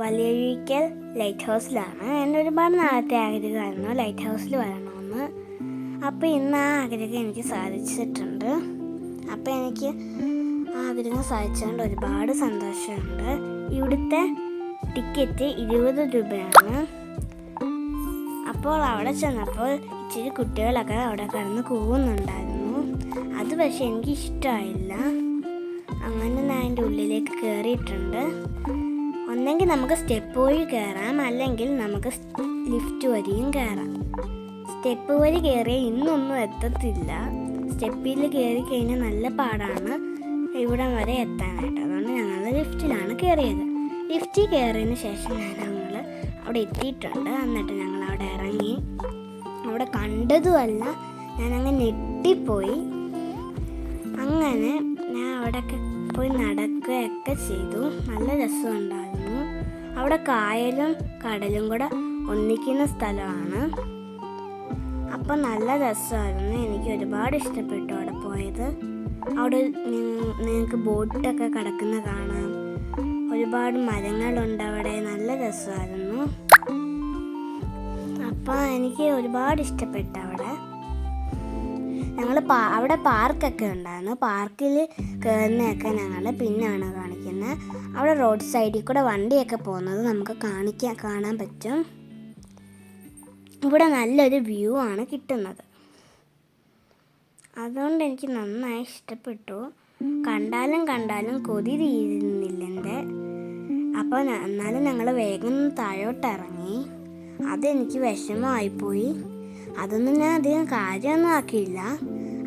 വലിയൊരിക്കൽ light ഹൗസിലാണ്. എൻ്റെ ഒരുപാട് നാളത്തെ ആഗ്രഹമായിരുന്നു ലൈറ്റ് ഹൗസിൽ വരണമെന്ന്. അപ്പോൾ ഇന്ന് ആ ആഗ്രഹം എനിക്ക് സാധിച്ചിട്ടുണ്ട്. അപ്പോൾ എനിക്ക് ആ ആഗ്രഹം സാധിച്ചതുകൊണ്ട് ഒരുപാട് സന്തോഷമുണ്ട്. ഇവിടുത്തെ ടിക്കറ്റ് 20 രൂപയാണ്. അപ്പോൾ അവിടെ ചെന്നപ്പോൾ ഇച്ചിരി കുട്ടികളൊക്കെ അവിടെ കിടന്ന് കൂവുന്നുണ്ടായിരുന്നു. അത് പക്ഷേ എനിക്ക് ഇഷ്ടമായില്ല. അങ്ങനെ ഞാൻ അതിൻ്റെ ഉള്ളിലേക്ക് കയറിയിട്ടുണ്ട്. ഒന്നെങ്കിൽ നമുക്ക് സ്റ്റെപ്പ് വഴി കയറാം, അല്ലെങ്കിൽ നമുക്ക് ലിഫ്റ്റ് വഴിയും കയറാം. സ്റ്റെപ്പ് വഴി കയറിയാൽ ഇന്നൊന്നും എത്തത്തില്ല. സ്റ്റെപ്പിൽ കയറി കഴിഞ്ഞാൽ നല്ല പാടാണ് ഇവിടം വരെ എത്താനായിട്ട്. അതുകൊണ്ട് ഞങ്ങൾ ലിഫ്റ്റിലാണ് കയറിയത്. ലിഫ്റ്റിൽ കയറിയതിന് ശേഷം ഞങ്ങൾ അവിടെ എത്തിയിട്ടുണ്ട്. എന്നിട്ട് ഞങ്ങൾ അവിടെ ഇറങ്ങി. അവിടെ കണ്ടതുമല്ല, ഞാനങ്ങ് ഞെട്ടിപ്പോയി. അങ്ങനെ ഞാൻ അവിടെയൊക്കെ പോയി നടക്കുകയൊക്കെ ചെയ്തു. നല്ല രസമുണ്ടായിരുന്നു. അവിടെ കായലും കടലും കൂടെ ഒന്നിക്കുന്ന സ്ഥലമാണ്. അപ്പം നല്ല രസമായിരുന്നു. എനിക്ക് ഒരുപാട് ഇഷ്ടപ്പെട്ടു അവിടെ പോയത്. അവിടെ നിങ്ങൾക്ക് ബോട്ടൊക്കെ കിടക്കുന്ന കാണാം. ഒരുപാട് മരങ്ങളുണ്ട് അവിടെ. നല്ല രസമായിരുന്നു. അപ്പം എനിക്ക് ഒരുപാട് ഇഷ്ടപ്പെട്ടു അവിടെ. ഞങ്ങൾ അവിടെ പാർക്കൊക്കെ ഉണ്ടായിരുന്നു. പാർക്കിൽ കയറുന്നതൊക്കെ ഞങ്ങൾ പിന്നാണ് കാണിക്കുന്നത്. അവിടെ റോഡ് സൈഡിൽ കൂടെ വണ്ടിയൊക്കെ പോകുന്നത് നമുക്ക് കാണാൻ പറ്റും. ഇവിടെ നല്ലൊരു വ്യൂ ആണ് കിട്ടുന്നത്. അതുകൊണ്ട് എനിക്ക് നന്നായി ഇഷ്ടപ്പെട്ടു. കണ്ടാലും കൊതി തീരുന്നില്ല എൻ്റെ. അപ്പോൾ എന്നാലും ഞങ്ങൾ വേഗം താഴോട്ടിറങ്ങി. അതെനിക്ക് വിഷമമായിപ്പോയി. അതൊന്നും ഞാൻ അധികം കാര്യമൊന്നും ആക്കിയില്ല.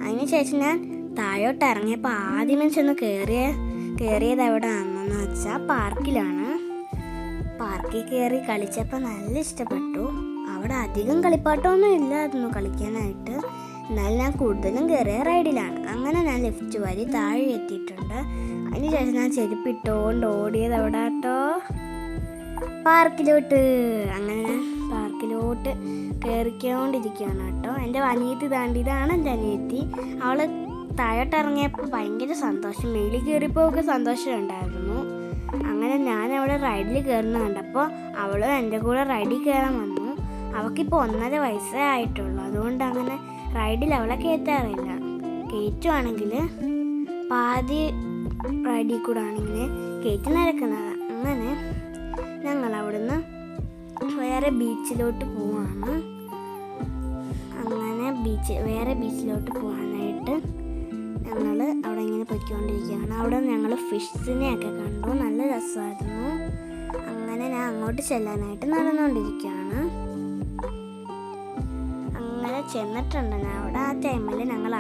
അതിനുശേഷം ഞാൻ താഴോട്ട് ഇറങ്ങിയപ്പോൾ ആദ്യമേ ചെന്ന് കയറിയത് എവിടെയാണെന്ന് വെച്ചാൽ പാർക്കിലാണ്. പാർക്കിൽ കയറി കളിച്ചപ്പോൾ നല്ല ഇഷ്ടപ്പെട്ടു. അവിടെ അധികം കളിപ്പാട്ടമൊന്നും ഇല്ലായിരുന്നു കളിക്കാനായിട്ട്. എന്നാലും ഞാൻ കൂടുതലും കയറിയ റൈഡിലാണ്. അങ്ങനെ ഞാൻ ലിഫ്റ്റ് വഴി താഴെ എത്തിയിട്ടുണ്ട്. അതിനുശേഷം ഞാൻ ചെരുപ്പിട്ടുകൊണ്ട് ഓടിയത് എവിടെ കേട്ടോ, പാർക്കിലോട്ട്. അങ്ങനെ ഞാൻ പാർക്കിലോട്ട് കയറിക്കൊണ്ടിരിക്കുകയാണ് കേട്ടോ. എൻ്റെ അനിയത്തി ഇതാണ് എൻ്റെ അനിയത്തി. അവൾ താഴോട്ട് ഇറങ്ങിയപ്പോൾ ഭയങ്കര സന്തോഷം. മേളിൽ കയറിയപ്പോൾ ഒക്കെ സന്തോഷമുണ്ടായിരുന്നു. അങ്ങനെ ഞാൻ അവിടെ റൈഡിൽ കയറുന്ന കണ്ടപ്പോൾ അവൾ എൻ്റെ കൂടെ റൈഡിൽ കയറാൻ വന്നു. അവൾക്കിപ്പോൾ 1.5 വയസ്സേ ആയിട്ടുള്ളൂ. അതുകൊണ്ട് അങ്ങനെ റൈഡിൽ അവളെ കയറ്റാറില്ല. കയറ്റുവാണെങ്കിൽ പാതി റൈഡിൽ കൂടെ ആണെങ്കിൽ കയറ്റി നടക്കുന്നത്. അങ്ങനെ ഞങ്ങൾ അവിടുന്ന് വേറെ ബീച്ചിലോട്ട് പോവാണ്. അങ്ങനെ വേറെ ബീച്ചിലോട്ട് പോകാനായിട്ട് ഞങ്ങൾ അവിടെ ഇങ്ങനെ പൊയ്ക്കൊണ്ടിരിക്കുകയാണ്. അവിടെ ഞങ്ങൾ ഫിഷിനെയൊക്കെ കണ്ടു. നല്ല രസമായിരുന്നു. അങ്ങനെ ഞാൻ അങ്ങോട്ട് ചെല്ലാനായിട്ട് നടന്നുകൊണ്ടിരിക്കുകയാണ്. അങ്ങനെ ചെന്നിട്ടുണ്ട് ഞാൻ അവിടെ. ആ ടൈമിൽ ഞങ്ങൾ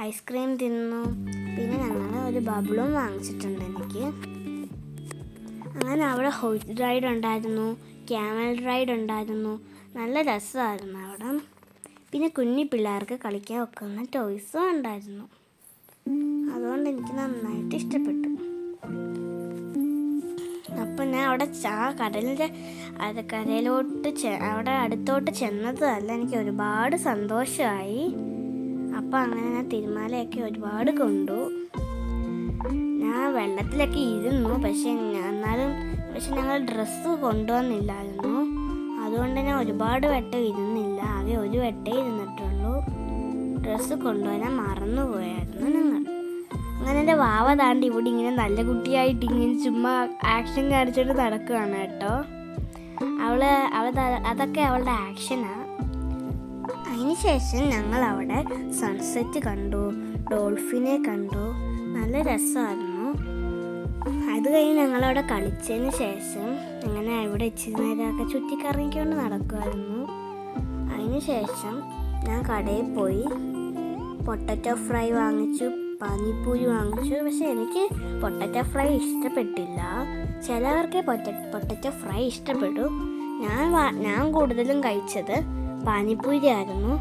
ഐസ്ക്രീം തിന്നു. പിന്നെ ഞങ്ങൾ ഒരു ബബിളും വാങ്ങിച്ചിട്ടുണ്ട് എനിക്ക്. അങ്ങനെ അവിടെ ഹോഴ്സ് റൈഡ് ഉണ്ടായിരുന്നു, ക്യാമൽ റൈഡ് ഉണ്ടായിരുന്നു. നല്ല രസമായിരുന്നു അവിടെ. പിന്നെ കുഞ്ഞു പിള്ളേർക്ക് കളിക്കാൻ വെക്കുന്ന ടോയ്സും ഉണ്ടായിരുന്നു. അതുകൊണ്ട് എനിക്ക് നന്നായിട്ട് ഇഷ്ടപ്പെട്ടു. അപ്പം ഞാൻ അവിടെ കരയിലോട്ട് അവിടെ അടുത്തോട്ട് ചെന്നതല്ല, എനിക്ക് ഒരുപാട് സന്തോഷമായി. അപ്പം അങ്ങനെ ഞാൻ തിരുമാലയൊക്കെ ഒരുപാട് കൊണ്ടു. ഞാൻ വെള്ളത്തിലൊക്കെ ഇരുന്നു. പക്ഷെ ഞങ്ങൾ ഡ്രസ്സ് കൊണ്ടുവന്നില്ലായിരുന്നു. അതുകൊണ്ട് ഞാൻ ഒരുപാട് വട്ടം ഇരുന്നില്ല. ആകെ ഒരു വട്ടേ ഇരുന്നിട്ടുള്ളൂ. ഡ്രസ്സ് കൊണ്ടുവരാൻ മറന്നുപോയായിരുന്നു ഞങ്ങൾ. അങ്ങനെ എൻ്റെ വാവ താണ്ടി ഇവിടെ ഇങ്ങനെ നല്ല കുട്ടിയായിട്ട് ഇങ്ങനെ ചുമ്മാ ആക്ഷൻ കാണിച്ചിട്ട് നടക്കുകയാണ് കേട്ടോ. അതൊക്കെ അവളുടെ ആക്ഷനാണ്. അതിനുശേഷം ഞങ്ങൾ അവിടെ സൺസെറ്റ് കണ്ടു, ഡോൾഫിനെ കണ്ടു. നല്ല രസമായിരുന്നു. അത് കഴിഞ്ഞ് ഞങ്ങളവിടെ കളിച്ചതിന് ശേഷം അങ്ങനെ ഇവിടെ ഇച്ചിരി നേരമൊക്കെ ചുറ്റിക്കറങ്ങിക്കൊണ്ട് നടക്കുമായിരുന്നു. അതിന് ശേഷം ഞാൻ കടയിൽ പോയി പൊട്ടറ്റോ ഫ്രൈ വാങ്ങിച്ചു, പാനിപ്പൂരി വാങ്ങിച്ചു. പക്ഷെ എനിക്ക് പൊട്ടറ്റോ ഫ്രൈ ഇഷ്ടപ്പെട്ടില്ല. ചിലവർക്ക് പൊട്ടറ്റോ ഫ്രൈ ഇഷ്ടപ്പെട്ടു. ഞാൻ കൂടുതലും കഴിച്ചത് പാനിപ്പൂരി ആയിരുന്നു.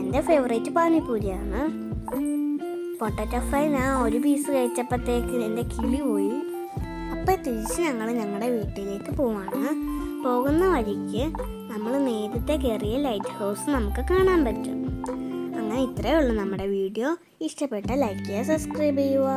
എൻ്റെ ഫേവറേറ്റ് പാനിപ്പൂരിയാണ്. പൊട്ടറ്റോ ഫ്രൈ ഞാൻ ഒരു പീസ് കഴിച്ചപ്പോഴത്തേക്ക് എൻ്റെ കിളി പോയി. അപ്പോൾ തിരിച്ച് ഞങ്ങൾ ഞങ്ങളുടെ വീട്ടിലേക്ക് പോവാണ്. പോകുന്ന വഴിക്ക് നമ്മൾ നേരത്തെ കയറിയ ലൈറ്റ് ഹൗസ് നമുക്ക് കാണാൻ പറ്റും. അങ്ങനെ ഇത്രയേ ഉള്ളൂ നമ്മുടെ വീഡിയോ. ഇഷ്ടപ്പെട്ട ലൈക്ക് ചെയ്യുക, സബ്സ്ക്രൈബ് ചെയ്യുക.